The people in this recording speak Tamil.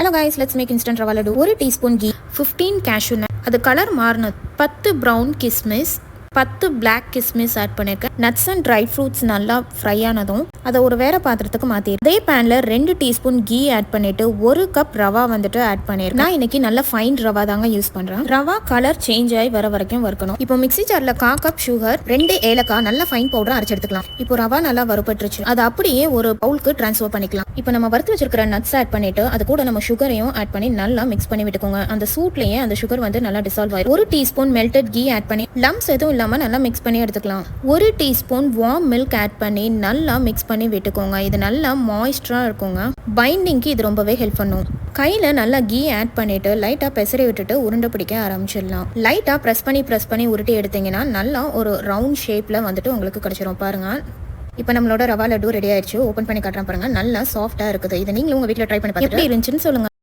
Hello guys, let's make instant rava laddu. 1 teaspoon ghee, 15 cashew nut, அது கலர் மாறினது 10 brown kismis, 10 black kismis add பண்ணிருக்கேன். நட்ஸ் அண்ட் ட்ரை ஃப்ரூட்ஸ் நல்லா ஃப்ரை ஆனதும் அதை ஒரு வேற பாத்திரத்துக்கு மாற்றி அதே பேனில் 2 டீஸ்பூன் கீ ஆட் பண்ணிட்டு 1 கப் ரவா வந்துட்டு ஆட் பண்ணிருக்கேன். நான் இன்னைக்கு நல்ல ஃபைன் ரவா தாங்க யூஸ் பண்ணுறேன். ரவா கலர் சேஞ்ச் ஆகி வர வரைக்கும் வறுக்கணும். இப்போ மிக்ஸி ஜாரில் 1/4 கப் சுகர், 2 ஏலக்காய் நல்ல ஃபைன் பவுடர் அரைச்சு எடுத்துக்கலாம். இப்போ ரவா நல்லா வறுபட்டுருச்சு, அதை அப்படியே ஒரு பவுலுக்கு ட்ரான்ஸ்ஃபர் பண்ணிக்கலாம். இப்போ நம்ம வறுத்து வச்சிருக்கிற நட்ஸ் ஆட் பண்ணிட்டு அது கூட நம்ம சுகரையும் ஆட் பண்ணி நல்லா மிக்ஸ் பண்ணி விட்டுக்கோங்க. அந்த சூட்லேயே அந்த சுகர் வந்து நல்லா டிசால்வ் ஆயிடும். 1 டீஸ்பூன் மெல்டட் கீ ஆட் பண்ணி லம்ஸ் எதுவும் நல்லா மிக்ஸ் பண்ணி எடுத்துக்கலாம். 1 டீஸ்பூன் வார்ம் மில்க் ஆட் பண்ணி நல்லா மிக்ஸ் பண்ணி விட்டுக்கோங்க. இது நல்லா மாய்ஸ்டரா இருக்குங்க. பைண்டிங்க்கு இது ரொம்பவே ஹெல்ப் பண்ணும். கையில நல்லா கீ ஆட் பண்ணிட்டு லைட்டா பெசரி விட்டுட்டு உருண்டை பிடிக்க ஆரம்பிச்சிடலாம். லைட்டா ப்ரெஸ் பண்ணி உருட்டி எடுத்தீங்கன்னா நல்லா ஒரு ரவுண்ட் ஷேப்ல வந்துட்டு உங்களுக்கு கிடைச்சிரும். பாருங்க, இப்போ நம்மளோட ரவா லட்டு ரெடி ஆயிடுச்சு. ஓப்பன் பண்ணி காட்டுறேன் பாருங்க. நல்லா சாஃப்டா இருக்குது. இதை நீங்களும் உங்க வீட்டில் ட்ரை பண்ணி பார்த்துட்டு எப்படி இருந்துச்சுன்னு சொல்லுங்க.